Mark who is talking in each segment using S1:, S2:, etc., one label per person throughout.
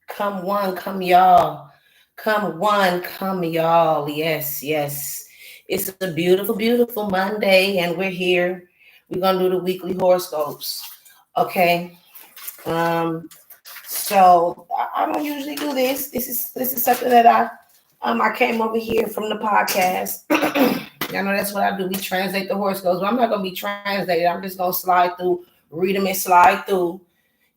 S1: Come one, come y'all. Come one, come y'all. Yes, yes. It's a beautiful, beautiful Monday, and we're here. We're gonna do the weekly horoscopes. Okay. Um, so I don't usually do this. This is something that I came over here from the podcast. I know that's what I do. We translate the horoscopes, but I'm not gonna be translated. I'm just gonna slide through, read them and slide through,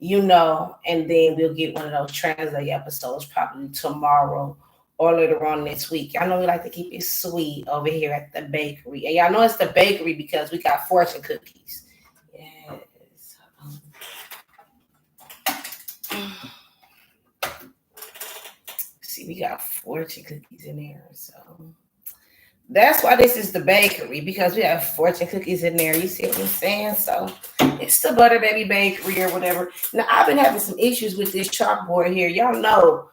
S1: and then we'll get one of those translate episodes probably tomorrow or later on this week. I know we like to keep it sweet over here at the bakery. And y'all know it's the bakery because we got fortune cookies. Yes. See, we got fortune cookies in there. So that's why this is the bakery, because we have fortune cookies in there. You see what I'm saying? So it's the Butter Baby Bakery or whatever. Now I've been having some issues with this chalkboard here. Y'all know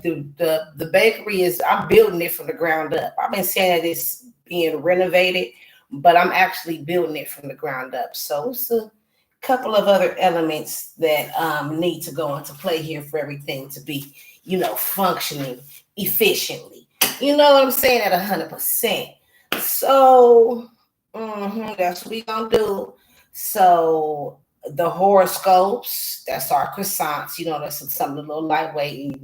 S1: the bakery is, I'm building it from the ground up. I've been saying that it's being renovated, but I'm actually building it from the ground up. So it's a couple of other elements that need to go into play here for everything to be, functioning efficiently. You know what I'm saying? At 100%. So that's what we gonna do. So the horoscopes, that's our croissants. That's something a little lightweight.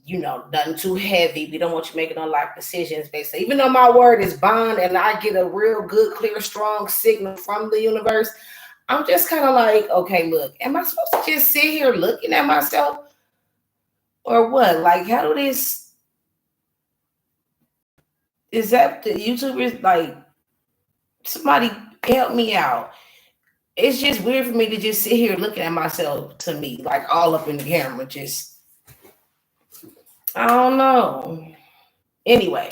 S1: Nothing too heavy. We don't want you making no life decisions based. Even though my word is bond and I get a real good, clear, strong signal from the universe, I'm just kind of like, okay, look, am I supposed to just sit here looking at myself? Or what? Like, how do this, is that the YouTubers, like, somebody help me out. It's just weird for me to just sit here looking at myself, to me, like all up in the camera. Just, I don't know. Anyway,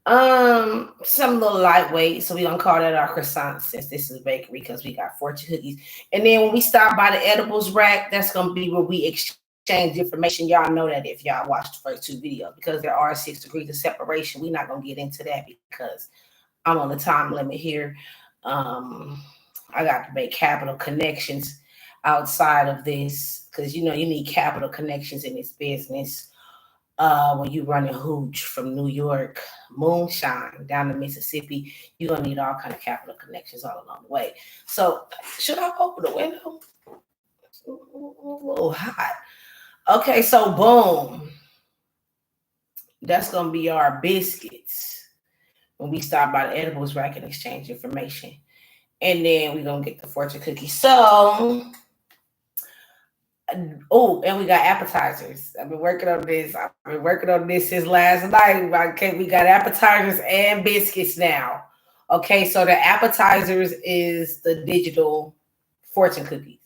S1: some little lightweight. So we gonna call that our croissant since this is a bakery because we got fortune cookies. And then when we stop by the edibles rack, that's gonna be where we exchange information. Y'all know that if y'all watched the first two videos, because there are 6 degrees of separation. We're not gonna get into that because I'm on the time limit here. I got to make capital connections outside of this because you need capital connections in this business. When you run a hooch from New York, moonshine down to Mississippi, you're gonna need all kind of capital connections all along the way. So should I open the window? It's a little hot. Okay, so boom. That's gonna be our biscuits when we stop by the edibles rack and exchange information. And then we're going to get the fortune cookie. So, and we got appetizers. I've been working on this since last night. Okay, we got appetizers and biscuits now. Okay, so the appetizers is the digital fortune cookies.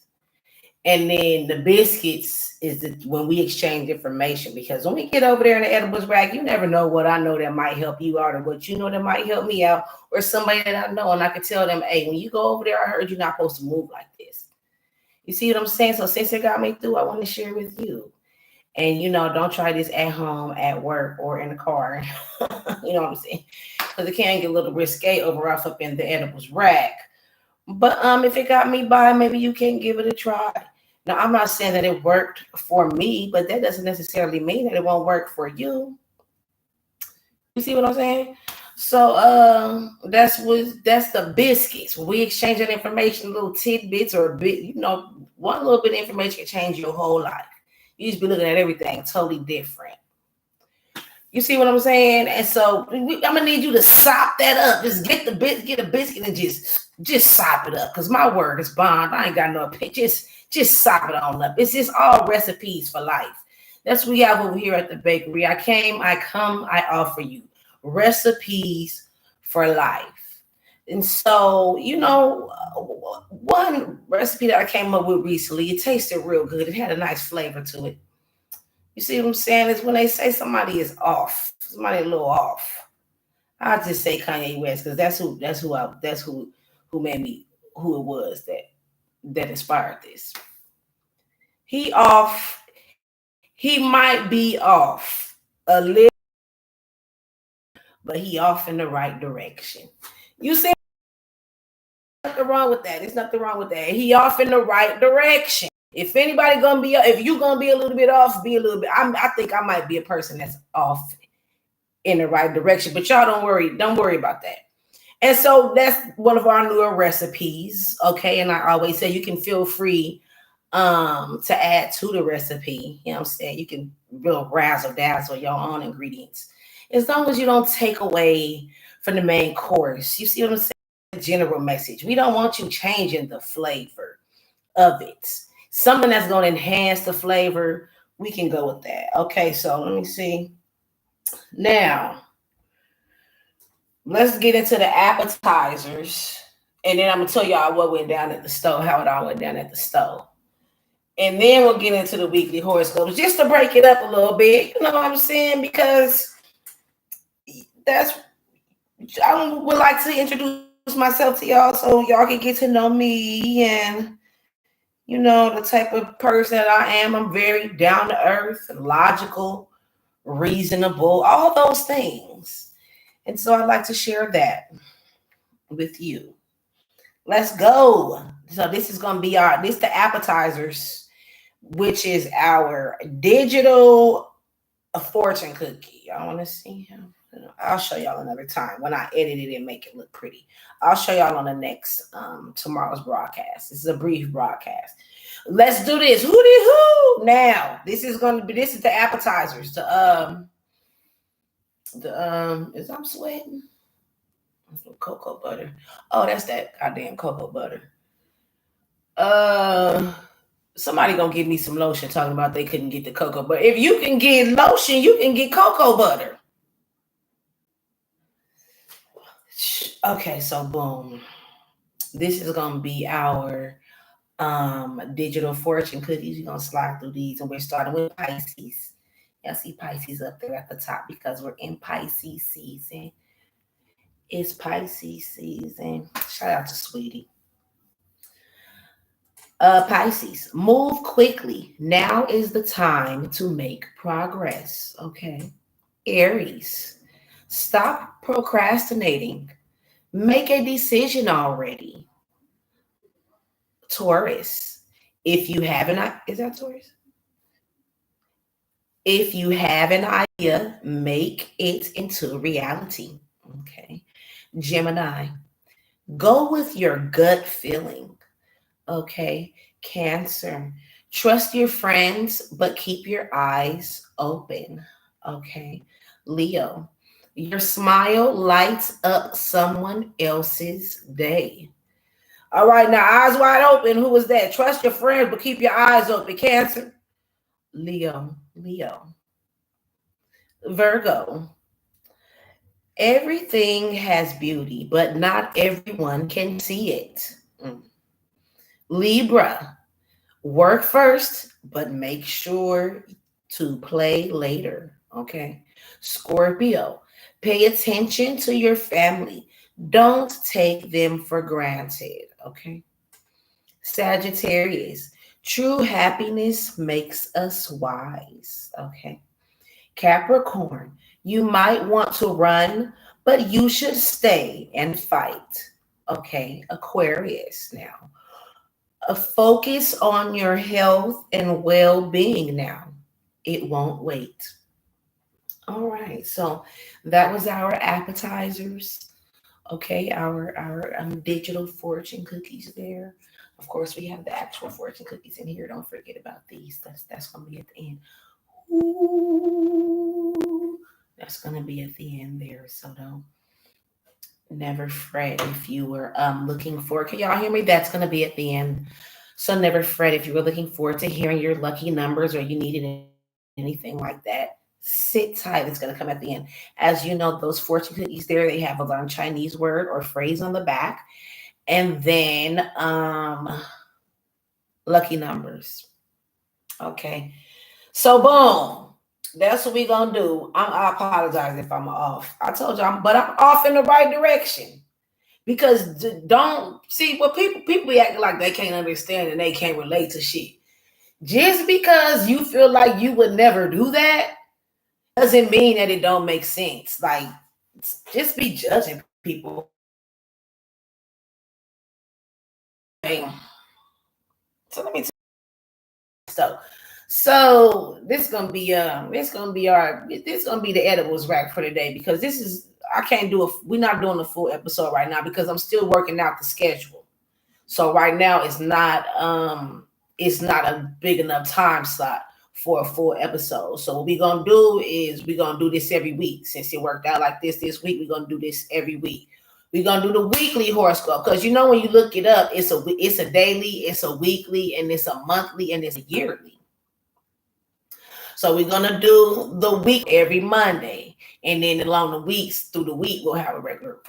S1: And then the biscuits is when we exchange information, because when we get over there in the edibles rack, you never know what I know that might help you out or what you know that might help me out or somebody that I know. And I can tell them, hey, when you go over there, I heard you're not supposed to move like this. You see what I'm saying? So since it got me through, I want to share with you. And, don't try this at home, at work, or in the car. You know what I'm saying? Because it can get a little risque over off up in the edibles rack. But if it got me by, maybe you can give it a try. Now, I'm not saying that it worked for me, but that doesn't necessarily mean that it won't work for you. You see what I'm saying? So that's the biscuits. When we exchange that information, little tidbits or a bit, one little bit of information can change your whole life. You just be looking at everything totally different. You see what I'm saying? And so I'm gonna need you to sop that up. Just get a biscuit and just sop it up. Cause my word is bond. I ain't got no opinion. Just sop it on up. It's just all recipes for life. That's what we have over here at the bakery. I come, I offer you recipes for life. And so, one recipe that I came up with recently, it tasted real good. It had a nice flavor to it. You see what I'm saying? Is when they say somebody is off, somebody a little off. I just say Kanye West because that's who made me who it was that inspired this. He off. He might be off a little, but he off in the right direction. You see, nothing wrong with that. There's nothing wrong with that. He off in the right direction. If anybody gonna be, if you gonna be a little bit off, be a little bit. I think I might be a person that's off in the right direction, but y'all don't worry. Don't worry about that. And so that's one of our newer recipes. Okay. And I always say you can feel free to add to the recipe. You know what I'm saying? You can real razzle dazzle your own ingredients. As long as you don't take away from the main course. You see what I'm saying? General message. We don't want you changing the flavor of it. Something that's going to enhance the flavor, we can go with that. Okay, so let me see. Now, let's get into the appetizers. And then I'm going to tell y'all what went down at the stove, how it all went down at the stove. And then we'll get into the weekly horoscopes just to break it up a little bit. You know what I'm saying? Because that's, I would like to introduce myself to y'all so y'all can get to know me and, you know, the type of person that I am. I'm very down to earth, logical, reasonable, all those things. And so I'd like to share that with you. Let's go. So this is going to be the appetizers, which is our digital fortune cookie. Y'all want to see him? I'll show y'all another time when I edit it and make it look pretty. I'll show y'all on the next tomorrow's broadcast. This is a brief broadcast. Let's do this. Hooty hoo! Now this is the appetizers. Is I'm sweating? Cocoa butter. Oh, that's that goddamn cocoa butter. Somebody gonna give me some lotion talking about they couldn't get the cocoa butter. If you can get lotion, you can get cocoa butter. Okay, so boom. This is gonna be our digital fortune cookies. We're gonna slide through these, and we're starting with Pisces. Y'all see Pisces up there at the top because we're in Pisces season. It's Pisces season. Shout out to Sweetie. Pisces, move quickly. Now is the time to make progress. Okay. Aries, stop procrastinating. Make a decision already. Taurus, if you have an is that Taurus? If you have an idea, make it into reality. Okay. Gemini, go with your gut feeling. Okay. Cancer, trust your friends, but keep your eyes open. Okay. Leo, your smile lights up someone else's day. All right, now eyes wide open. Who was that? Trust your friends, but keep your eyes open. Cancer. Leo. Virgo. Everything has beauty, but not everyone can see it. Libra. Work first, but make sure to play later. Okay. Scorpio. Pay attention to your family. Don't take them for granted. Okay. Sagittarius, true happiness makes us wise. Okay. Capricorn, you might want to run, but you should stay and fight. Okay. Aquarius, now a focus on your health and well-being now. It won't wait. All right. So that was our appetizers. Okay, our digital fortune cookies there. Of course, we have the actual fortune cookies in here. Don't forget about these. That's gonna be at the end. Ooh, that's gonna be at the end there. So don't never fret if you were looking for. Can y'all hear me? That's gonna be at the end. So never fret if you were looking forward to hearing your lucky numbers or you needed anything like that. Sit tight. It's going to come at the end. As you know, those fortune cookies there, they have a learn Chinese word or phrase on the back. And then lucky numbers. Okay. So boom. That's what we're going to do. I apologize if I'm off. I told y'all, but I'm off in the right direction. Because don't see what people be acting like they can't understand and they can't relate to shit. Just because you feel like you would never do that doesn't mean that it don't make sense. Like, just be judging people. So let me stove. So this gonna be the edibles rack for today because this is I can't do we're not doing a full episode right now because I'm still working out the schedule. So right now it's not a big enough time slot for a full episode. So what we're gonna do is we're gonna do this every week. Since it worked out like this week, we're gonna do this every week. We're gonna do the weekly horoscope because when you look it up, it's a daily, it's a weekly, and it's a monthly, and it's a yearly. So we're gonna do the week every Monday, and then along the weeks through the week we'll have our regular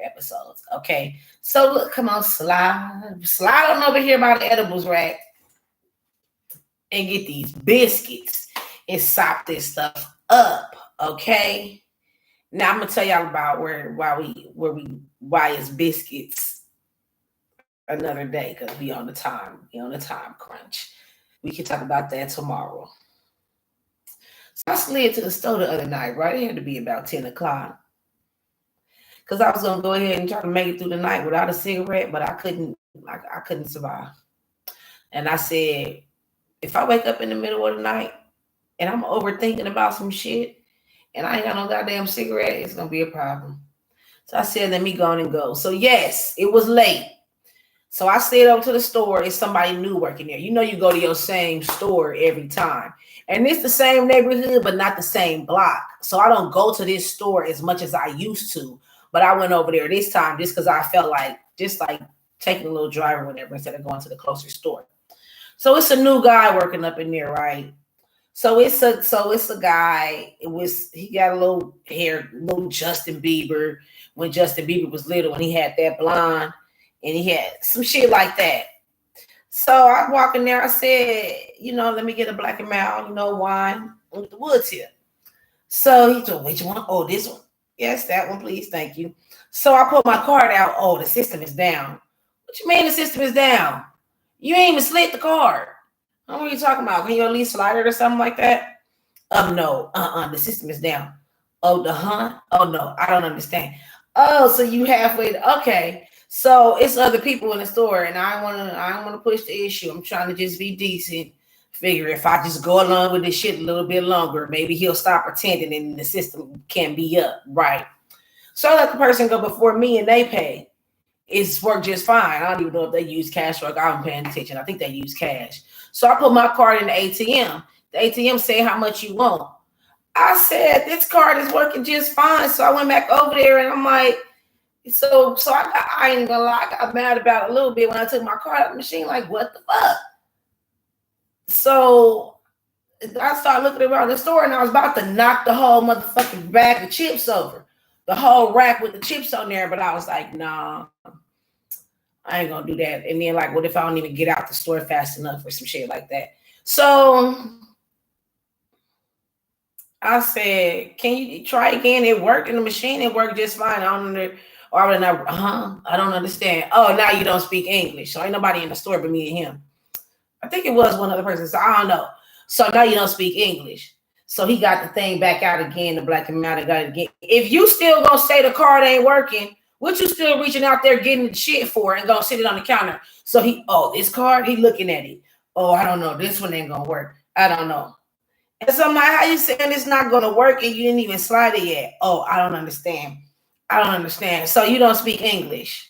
S1: episodes. Okay. So look, come on, slide on over here by the edibles rack and get these biscuits and sop this stuff up. Okay. Now I'm gonna tell y'all about why it's biscuits another day because we on the time crunch. We can talk about that tomorrow. So I slid to the store the other night, right? It had to be about 10 o'clock. Because I was gonna go ahead and try to make it through the night without a cigarette, but I couldn't survive. And I said, if I wake up in the middle of the night and I'm overthinking about some shit and I ain't got no goddamn cigarette, it's gonna be a problem. So I said, let me go on and go. So yes, it was late. So I slid over to the store. It's somebody new working there. You go to your same store every time. And it's the same neighborhood, but not the same block. So I don't go to this store as much as I used to. But I went over there this time just because I felt like taking a little drive or whatever instead of going to the closer store. So it's a new guy working up in there, right? So it's a guy. He got a little hair, little Justin Bieber when Justin Bieber was little and he had that blonde and he had some shit like that. So I walk in there. I said, let me get a Black and Mild, wine with the wood tip. So he told, which one? Oh, this one. Yes, that one, please. Thank you. So I pulled my card out. Oh, the system is down. What you mean the system is down? You ain't even slid the card. What are you talking about? Can you at least slide it or something like that? No. The system is down. Oh, Oh, no. I don't understand. Oh, so you halfway. Okay. So it's other people in the store, and I don't want to push the issue. I'm trying to just be decent. Figure if I just go along with this shit a little bit longer, maybe he'll stop pretending and the system can be up, right? So I let the person go before me and they pay. It's worked just fine. I don't even know if they use cash or I'm paying attention. I think they use cash. So I put my card in the ATM. The ATM said how much you want. I said, this card is working just fine. So I went back over there and I'm like, I ain't gonna lie, I got mad about it a little bit when I took my card out of the machine, like, what the fuck? So I started looking around the store and I was about to knock the whole motherfucking bag of chips over. The whole rack with the chips on there, but I was like, nah, I ain't gonna do that. And then what if I don't even get out the store fast enough or some shit like that? So I said, can you try again? It worked in the machine. It worked just fine. I don't understand. Oh, now you don't speak English. So ain't nobody in the store but me and him. I think it was one other person. So I don't know. So now you don't speak English. So he got the thing back out again. The Black and Mild got it again. If you still gonna say the card ain't working, what you still reaching out there getting the shit for and gonna sit it on the counter? So this card, he looking at it. Oh, I don't know. This one ain't gonna work. I don't know. And so I'm like, how you saying it's not gonna work and you didn't even slide it yet? Oh, I don't understand. So you don't speak English.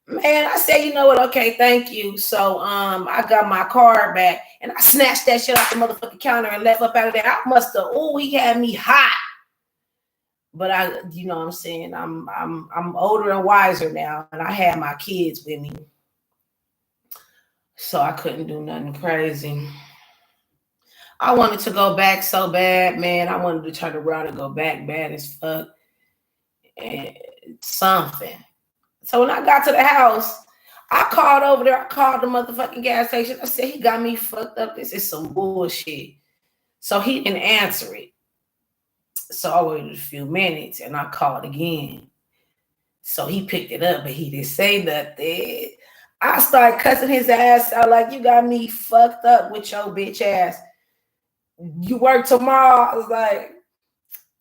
S1: Man, I said, you know what? Okay, thank you. So I got my card back and I snatched that shit off the motherfucking counter and left up out of there. He had me hot. But you know what I'm saying? I'm older and wiser now, and I had my kids with me. So I couldn't do nothing crazy. I wanted to go back so bad, man. I wanted to turn around and go back bad as fuck. And something. So when I got to the house, I called over there. I called the motherfucking gas station. I said, he got me fucked up. This is some bullshit. So he didn't answer it. So I waited a few minutes and I called again. So he picked it up, but he didn't say nothing. I started cussing his ass out like, you got me fucked up with your bitch ass. You work tomorrow? I was like,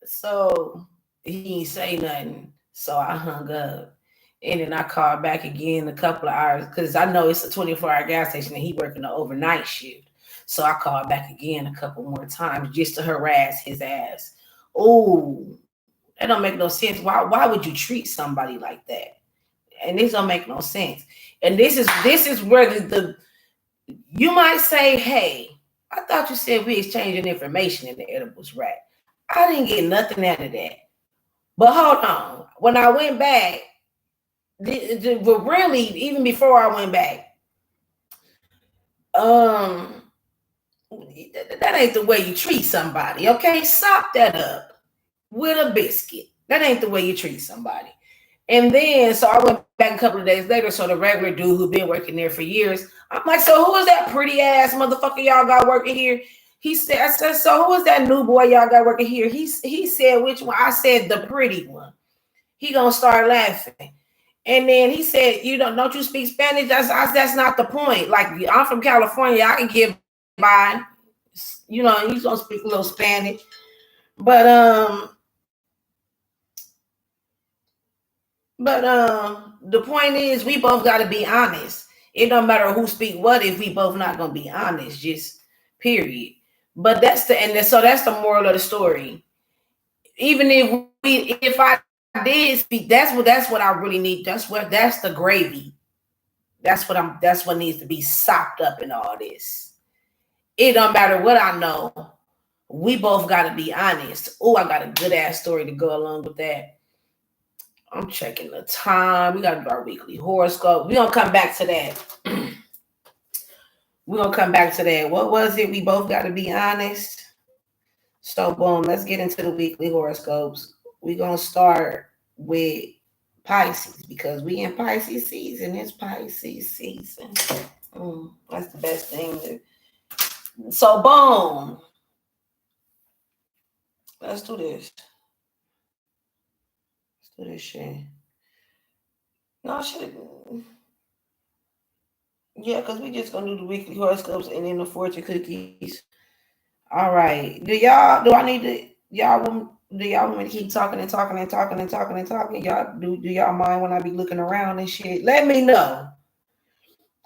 S1: so he didn't say nothing. So I hung up. And then I called back again a couple of hours because I know it's a 24-hour gas station and he working the overnight shift. So I called back again a couple more times just to harass his ass. Oh, that don't make no sense. Why would you treat somebody like that? And this don't make no sense. And this is where the you might say, hey, I thought you said we exchanging information in the edibles rack. I didn't get nothing out of that. But hold on. When I went back, but really, even before I went back, um, that ain't the way you treat somebody, okay? Sop that up with a biscuit. That ain't the way you treat somebody. And then, so I went back a couple of days later. So the regular dude who been working there for years, I'm like, so who is that pretty ass motherfucker y'all got working here? He said, I said, so who is that new boy y'all got working here? He said, which one? I said, the pretty one. He gonna start laughing. And then he said, don't you speak Spanish? That's not the point. Like, I'm from California. I can get by. He's gonna speak a little Spanish. But the point is, we both got to be honest. It don't matter who speak what if we both not gonna be honest. Just period. But that's the moral of the story. Even if I did speak, that's what I really need. That's the gravy. That's what needs to be sopped up in all this. It don't matter what I know. We both got to be honest. Oh, I got a good ass story to go along with that. I'm checking the time. We got to do our weekly horoscope. We're going to come back to that. We're going to come back to that. What was it? We both got to be honest. So, boom, let's get into the weekly horoscopes. We're going to start with Pisces because we in Pisces season. It's Pisces season. That's the best thing. So, boom. Let's do this. This shit. No, shit. Yeah, because we just gonna do the weekly horoscopes and then the fortune cookies. All right. Do y'all want me to keep talking and talking and talking and talking and talking? Y'all do y'all mind when I be looking around and shit? Let me know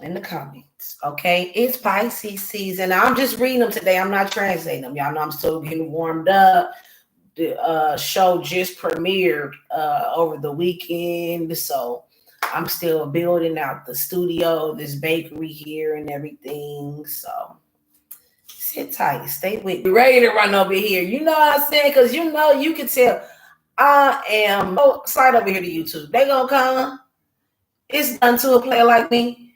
S1: in the comments. Okay. It's Pisces season. I'm just reading them today. I'm not translating them. Y'all know I'm still getting warmed up. The show just premiered over the weekend, so I'm still building out the studio, this bakery here and everything. So sit tight, stay with me. Ready to run over here. You know what I'm saying? Because you can tell I am excited over here to YouTube. They gonna come. It's done to a player like me.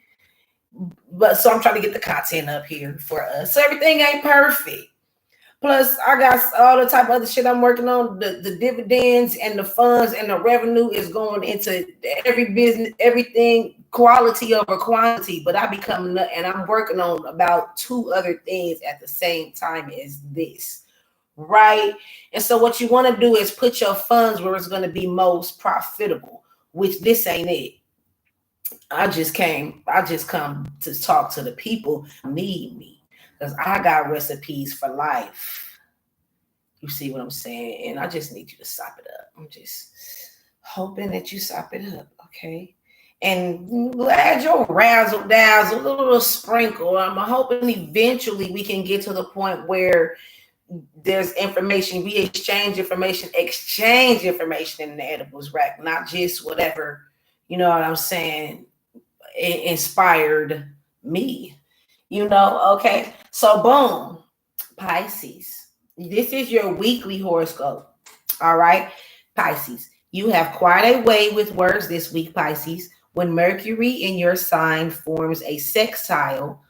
S1: But so I'm trying to get the content up here for us. So everything ain't perfect. Plus, I got all the type of other shit I'm working on. The dividends and the funds and the revenue is going into every business, everything, quality over quantity. But I be coming up and I'm working on about 2 other things at the same time as this, right? And so what you want to do is put your funds where it's going to be most profitable, which this ain't it. I just come to talk to the people who need me. Because I got recipes for life. You see what I'm saying? And I just need you to sop it up. I'm just hoping that you sop it up, okay? And add your razzle dazzle, a little sprinkle. I'm hoping eventually we can get to the point where there's information. We exchange information in the edibles rack, not just whatever, you know what I'm saying, inspired me. Okay. So boom, Pisces. This is your weekly horoscope. All right, Pisces. You have quite a way with words this week, Pisces. When Mercury in your sign forms a sextile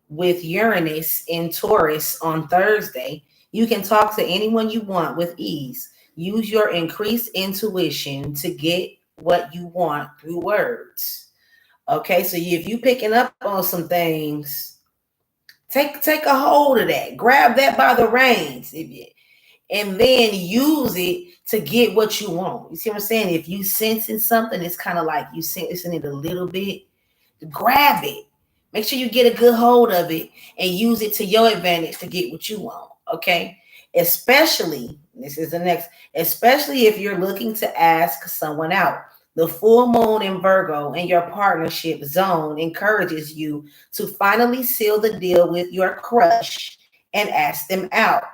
S1: with Uranus in Taurus on Thursday, you can talk to anyone you want with ease. Use your increased intuition to get what you want through words. Okay, so if you picking up on some things, take a hold of that. Grab that by the reins, and then use it to get what you want. You see what I'm saying? If you sensing something, it's kind of like you sensing it a little bit. Grab it. Make sure you get a good hold of it and use it to your advantage to get what you want. Okay? Especially, this is the next, especially if you're looking to ask someone out. The full moon in Virgo in your partnership zone encourages you to finally seal the deal with your crush and ask them out,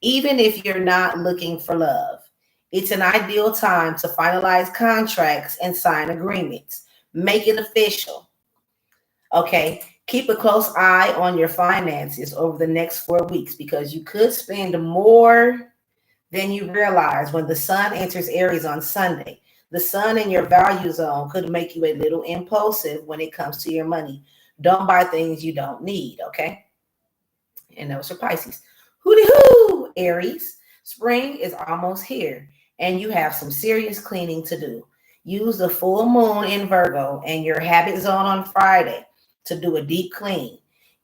S1: even if you're not looking for love. It's an ideal time to finalize contracts and sign agreements. Make it official. Okay. Keep a close eye on your finances over the next 4 weeks because you could spend more than you realize when the sun enters Aries on Sunday. The sun in your value zone could make you a little impulsive when it comes to your money. Don't buy things you don't need, okay? And those are Pisces. Hooty hoo, Aries. Spring is almost here, and you have some serious cleaning to do. Use the full moon in Virgo and your habit zone on Friday to do a deep clean.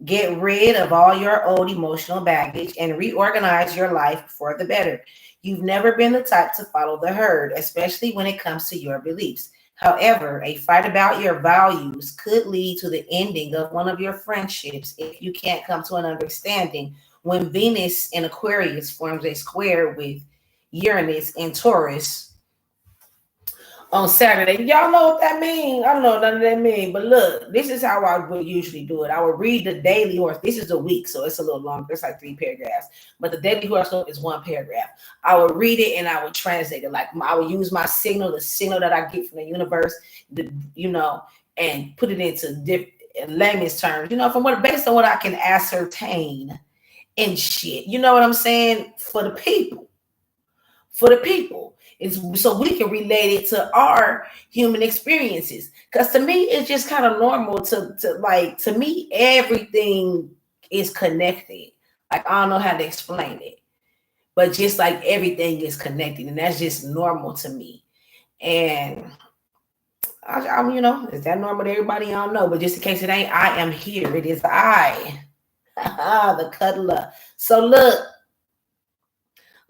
S1: Get rid of all your old emotional baggage and reorganize your life for the better. You've never been the type to follow the herd, especially when it comes to your beliefs. However, a fight about your values could lead to the ending of one of your friendships if you can't come to an understanding when Venus in Aquarius forms a square with Uranus in Taurus on Saturday. Y'all know what that means? I don't know what none of that mean. But look, this is how I would usually do it. I would read the daily horoscope. This is a week, so it's a little longer. It's like 3 paragraphs. But the daily horoscope is 1 paragraph. I would read it and I would translate it. Like I would use my signal, the signal that I get from the universe, and put it into layman's terms. From based on what I can ascertain and shit. You know what I'm saying? For the people. Is so we can relate it to our human experiences. Because to me, it's just kind of normal to me, everything is connected. Like I don't know how to explain it, but just like everything is connected, and that's just normal to me. And is that normal to everybody? I don't know, but just in case it ain't, I am here. It is I, the cuddler. So look.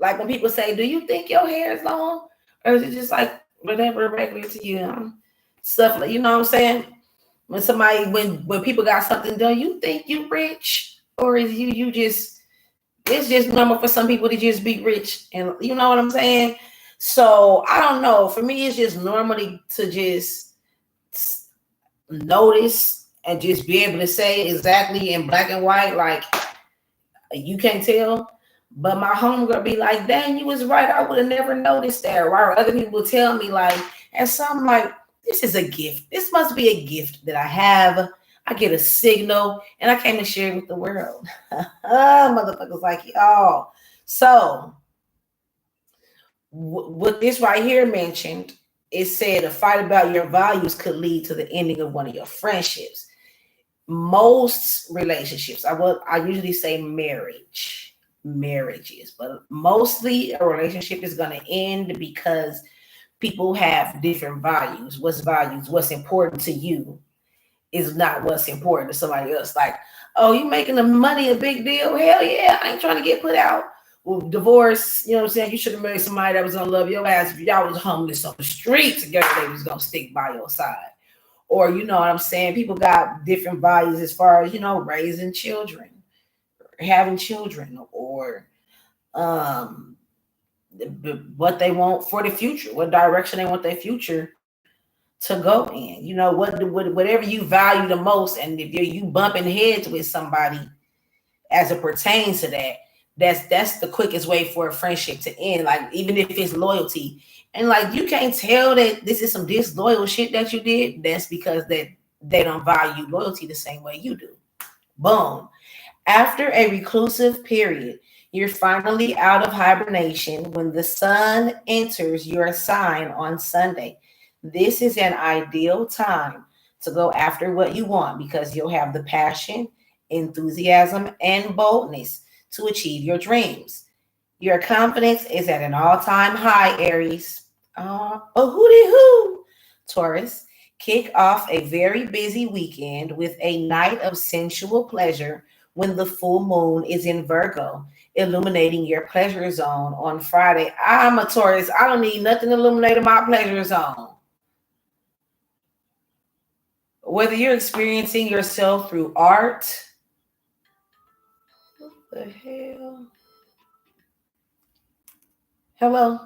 S1: Like when people say, "Do you think your hair is long?" Or is it just like whatever regular to you? Stuff like, you know what I'm saying? When people got something done, you think you rich? Or is you just, it's just normal for some people to just be rich, and you know what I'm saying? So I don't know. For me, it's just normal to just notice and just be able to say exactly in black and white, like you can't tell. But my homegirl be like, dang, you was right. I would have never noticed that. Or other people tell me like, and so I'm like, this is a gift. This must be a gift that I have. I get a signal and I came to share it with the world. Motherfuckers like y'all. So what this right here mentioned, it said a fight about your values could lead to the ending of one of your friendships. Most relationships, I usually say marriages, but mostly a relationship is going to end because people have different values. What's important to you is not what's important to somebody else. Like, oh, you making the money a big deal? Hell yeah, I ain't trying to get put out. Well, divorce, you know what I'm saying? You should have married somebody that was gonna love your ass. If y'all was homeless on the street together, they was gonna stick by your side. Or you know what I'm saying? People got different values as far as, raising children, having children, or um what they want for the future, what direction they want their future to go in. Whatever you value the most, and if you bumping heads with somebody as it pertains to that, that's the quickest way for a friendship to end. Like even if it's loyalty, and like you can't tell that this is some disloyal shit that you did, that's because that they don't value loyalty the same way you do. Boom. After a reclusive period, you're finally out of hibernation when the sun enters your sign on Sunday. This is an ideal time to go after what you want because you'll have the passion, enthusiasm, and boldness to achieve your dreams. Your confidence is at an all-time high, Aries. Oh, hooty hoo, Taurus. Kick off a very busy weekend with a night of sensual pleasure when the full moon is in Virgo, illuminating your pleasure zone on Friday. I'm a Taurus. I don't need nothing illuminating my pleasure zone. Whether you're experiencing yourself through art, what the hell? Hello?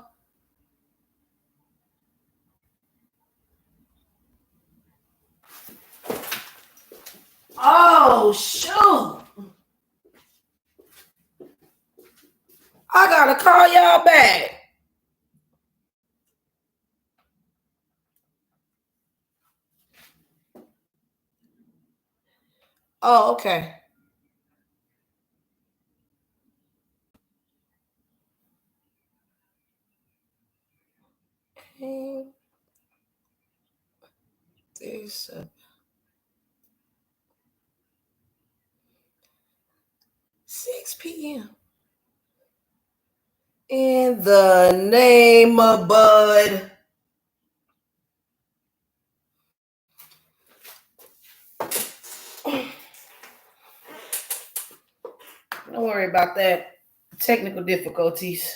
S1: Oh, shoot. I gotta call y'all back. Oh, okay. And there's 6 p.m. In the name of Bud. Don't worry about that. Technical difficulties.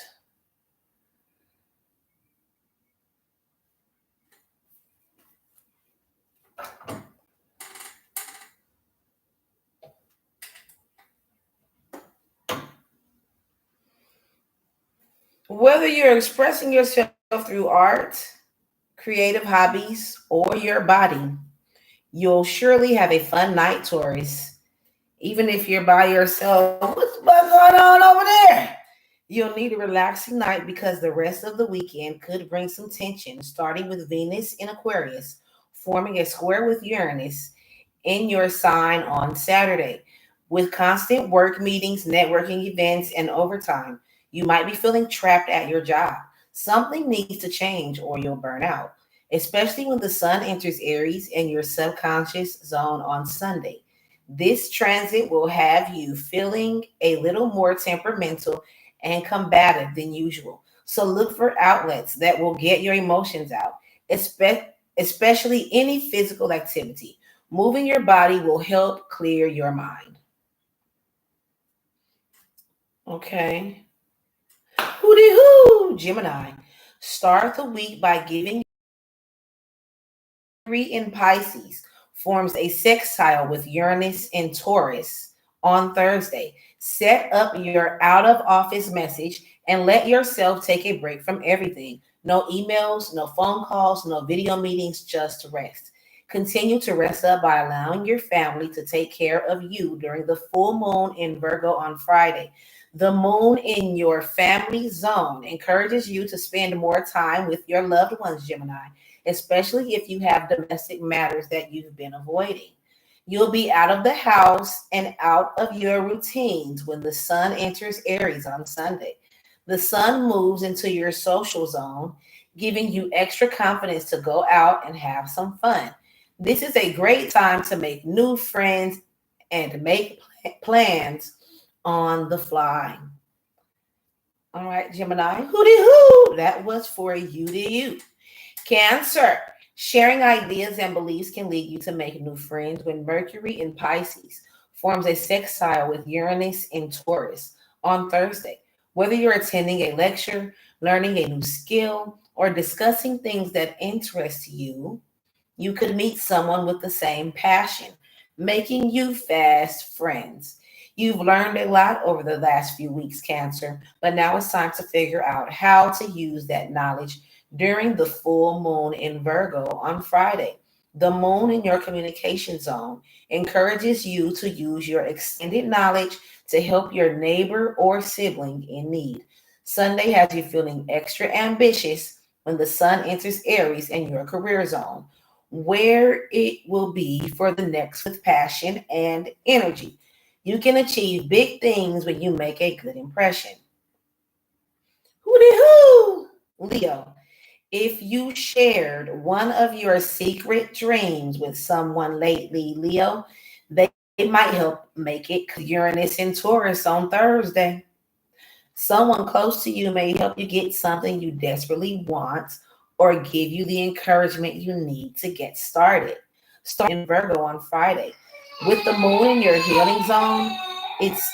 S1: Whether you're expressing yourself through art, creative hobbies, or your body, you'll surely have a fun night, Taurus. Even if you're by yourself, what's going on over there? You'll need a relaxing night because the rest of the weekend could bring some tension, starting with Venus in Aquarius, forming a square with Uranus in your sign on Saturday. With constant work meetings, networking events, and overtime, you might be feeling trapped at your job. Something needs to change or you'll burn out, especially when the sun enters Aries in your subconscious zone on Sunday. This transit will have you feeling a little more temperamental and combative than usual. So look for outlets that will get your emotions out, especially any physical activity. Moving your body will help clear your mind. Okay. Hooty hoo, Gemini. Start the week by giving in Pisces forms a sextile with Uranus in Taurus on Thursday. Set up your out of office message and let yourself take a break from everything. No emails, no phone calls, no video meetings, just rest. Continue to rest up by allowing your family to take care of you during the full moon in Virgo on Friday. The moon in your family zone encourages you to spend more time with your loved ones, Gemini, especially if you have domestic matters that you've been avoiding. You'll be out of the house and out of your routines when the sun enters Aries on Sunday. The sun moves into your social zone, giving you extra confidence to go out and have some fun. This is a great time to make new friends and make plans on the fly. All right, Gemini, hooty hoo. That was for you to you. Cancer. Sharing ideas and beliefs can lead you to make new friends when Mercury in Pisces forms a sextile with Uranus in Taurus on Thursday. Whether you're attending a lecture, learning a new skill, or discussing things that interest you, you could meet someone with the same passion, making you fast friends. You've learned a lot over the last few weeks, Cancer, but now it's time to figure out how to use that knowledge during the full moon in Virgo on Friday. The moon in your communication zone encourages you to use your extended knowledge to help your neighbor or sibling in need. Sunday has you feeling extra ambitious when the sun enters Aries in your career zone, where it will be for the next with passion and energy. You can achieve big things when you make a good impression. Hooty hoo! Leo. If you shared one of your secret dreams with someone lately, Leo, they might help make it Uranus in Taurus on Thursday. Someone close to you may help you get something you desperately want or give you the encouragement you need to get started. Start in Virgo on Friday. With the moon in your healing zone, it's